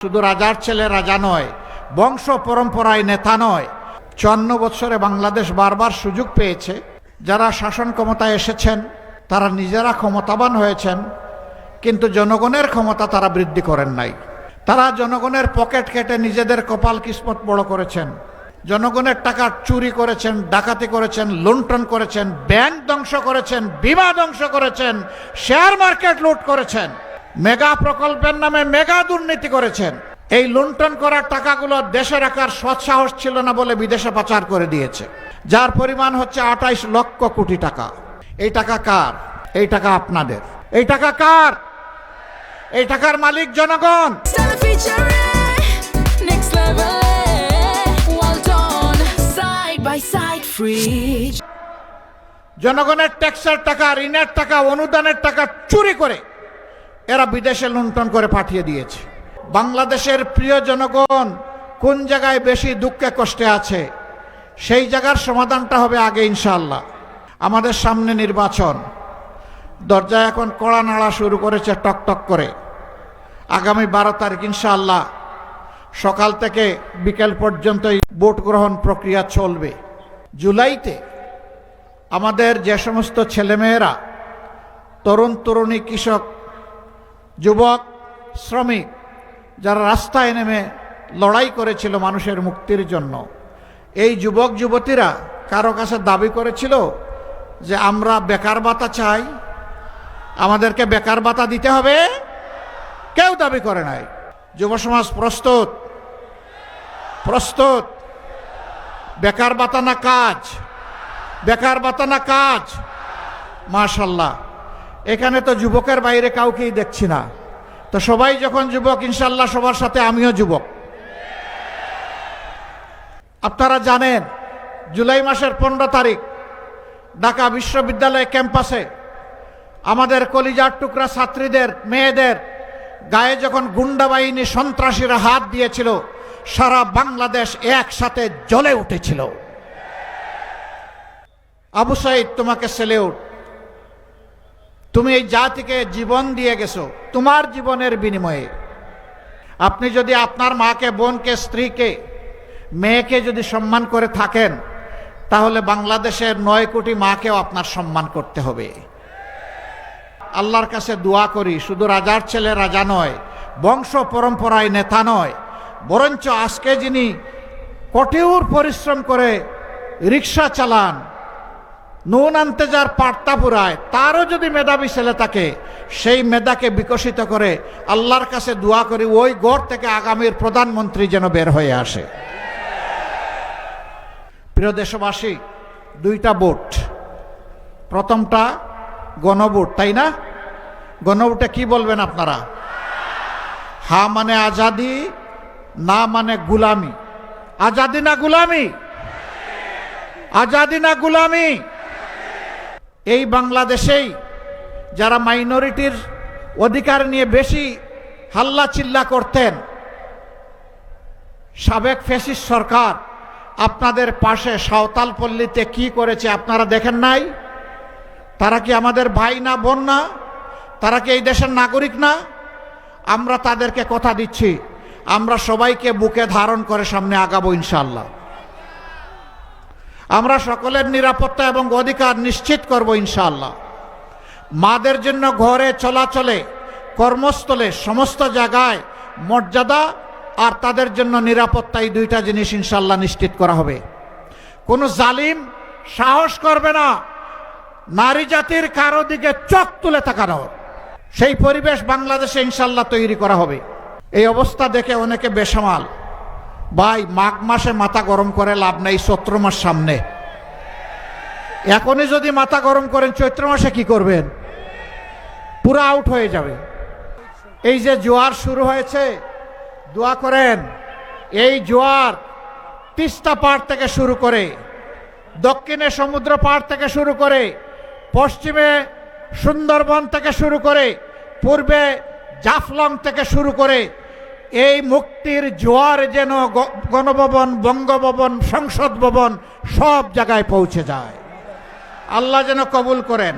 শুধু রাজার ছেলে রাজা নয়, বংশ পরম্পরায় নেতা নয়। 54 বছরে বাংলাদেশ বারবার সুযোগ পেয়েছে। যারা শাসন ক্ষমতায় এসেছেন তারা নিজেরা ক্ষমতাবান হয়েছেন, কিন্তু জনগণের ক্ষমতা তারা বৃদ্ধি করেন নাই। তারা জনগণের পকেট কেটে নিজেদের কপাল কিসমত বড় করেছেন। জনগণের টাকা চুরি করেছেন, ডাকাতি করেছেন, লুণ্ঠন করেছেন, ব্যাংক ধ্বংস করেছেন, বিমা ধ্বংস করেছেন, শেয়ার মার্কেট লুট করেছেন, মেগা প্রকল্পের নামে মেগা দুর্নীতি করেছেন। এই লুণ্ঠন করা টাকাগুলো দেশে রাখার সৎসাহস ছিল না বলে বিদেশে পাচার করে দিয়েছে, যার পরিমাণ হচ্ছে 28 লক্ষ কোটি টাকা। এই টাকা কার? এই টাকা আপনাদের। এই টাকা কার? এই টাকার মালিক জনগণ। জনগণের ট্যাক্সের টাকা, ঋণের টাকা, অনুদানের টাকা চুরি করে এরা বিদেশে লুণ্ঠন করে পাঠিয়ে দিয়েছে। বাংলাদেশের প্রিয় জনগণ কোন জায়গায় বেশি দুঃখে কষ্টে আছে, সেই জায়গার সমাধানটা হবে আগে ইনশাআল্লাহ। আমাদের সামনে নির্বাচন, দরজায় এখন কড়া নাড়া শুরু করেছে টকটক করে। আগামী 12 তারিখ ইনশাআল্লাহ সকাল থেকে বিকেল পর্যন্ত ভোট গ্রহণ প্রক্রিয়া চলবে। জুলাইতে আমাদের যে সমস্ত ছেলেমেয়েরা, তরুণ তরুণী, কৃষক, যুবক, শ্রমিক যারা রাস্তায় নেমে লড়াই করেছিল মানুষের মুক্তির জন্য, এই যুবক যুবতীরা কারো কাছে দাবি করেছিল যে আমরা বেকার ভাতা চাই, আমাদেরকে বেকার ভাতা দিতে হবে। কেউ দাবি করে নাই। যুব সমাজ প্রস্তুত? প্রস্তুত? বেকার ভাতা না কাজ? বেকার ভাতা না কাজ? মাশাআল্লাহ, এখানে তো যুবকের বাইরে কাউকেই দেখছি না। তো সবাই যখন যুবক, ইনশাআল্লাহ সবার সাথে আমিও যুবক। আপনারা জানেন জুলাই মাসের 15 তারিখ ঢাকা বিশ্ববিদ্যালয় ক্যাম্পাসে আমাদের কলিজার টুকরা ছাত্রীদের, মেয়েদের গায়ে যখন গুন্ডা বাহিনী, সন্ত্রাসীরা হাত দিয়েছিল, সারা বাংলাদেশ একসাথে জ্বলে উঠেছিল। আবু সাইদ, তোমাকে সেলিউট। তুমি এই জাতিকে জীবন দিয়ে গেছো তোমার জীবনের বিনিময়ে। আপনি যদি আপনার মাকে, বোনকে, স্ত্রীকে, মেয়েকে যদি সম্মান করে থাকেন, তাহলে বাংলাদেশের 9 কোটি মাকেও আপনার সম্মান করতে হবে। আল্লাহর কাছে দোয়া করি, শুধু রাজার ছেলে রাজা নয়, বংশ পরম্পরায় নেতা নয়, বরঞ্চ আজকে যিনি কঠোর পরিশ্রম করে রিক্সা চালান, নুন আনতে যার পাট্টা পুরায়, তারও যদি মেধাবী ছেলে থাকে, সেই মেধাকে বিকশিত করে আল্লাহর কাছে দোয়া করি ওই ঘর থেকে আগামীর প্রধানমন্ত্রী যেন বের হয়ে আসে। প্রিয় দেশবাসী, 2টা ভোট। প্রথমটা গণভোট, তাই না? গণভোটে কি বলবেন আপনারা? হা মানে আজাদি, না মানে গুলামি। আজাদি না গুলামি? আজাদি না গুলামি? এই বাংলাদেশেই যারা মাইনরিটির অধিকার নিয়ে বেশি হাল্লা চিল্লা করতেন, সাবেক ফ্যাসিস্ট সরকার আপনাদের পাশে সাঁওতাল পল্লীতে কি করেছে আপনারা দেখেন নাই? তারা কি আমাদের ভাই না, বোন না? তারা কি এই দেশের নাগরিক না? আমরা তাদেরকে কথা দিচ্ছি, আমরা সবাইকে বুকে ধারণ করে সামনে আগাবো ইনশাআল্লাহ। আমরা সকলের নিরাপত্তা এবং অধিকার নিশ্চিত করব ইনশাআল্লাহ। মাদের জন্য ঘরে, চলাচলে, কর্মস্থলে, সমস্ত জায়গায় মর্যাদা আর তাদের জন্য নিরাপত্তা, এই 2টা জিনিস ইনশাআল্লাহ নিশ্চিত করা হবে। কোনো জালিম সাহস করবে না নারী জাতির কারো দিকে চোখ তুলে তাকানোর। সেই পরিবেশ বাংলাদেশে ইনশাআল্লাহ তৈরি করা হবে। এই অবস্থা দেখে অনেকে বেসামাল। ভাই, মাঘ মাসে মাথা গরম করে লাভ নেই, চৈত্র মাস সামনে। এখনই যদি মাথা গরম করেন, চৈত্র মাসে কি করবেন? পুরো আউট হয়ে যাবে। এই যে জোয়ার শুরু হয়েছে, দোয়া করেন এই জোয়ার তিস্তা পাড় থেকে শুরু করে, দক্ষিণে সমুদ্র পাড় থেকে শুরু করে, পশ্চিমে সুন্দরবন থেকে শুরু করে, পূর্বে জাফলং থেকে শুরু করে, এই মুক্তির জোয়ার যেন গণভবন, বঙ্গভবন, সংসদ ভবন সব জায়গায় পৌঁছে যায়। আল্লাহ যেন কবুল করেন।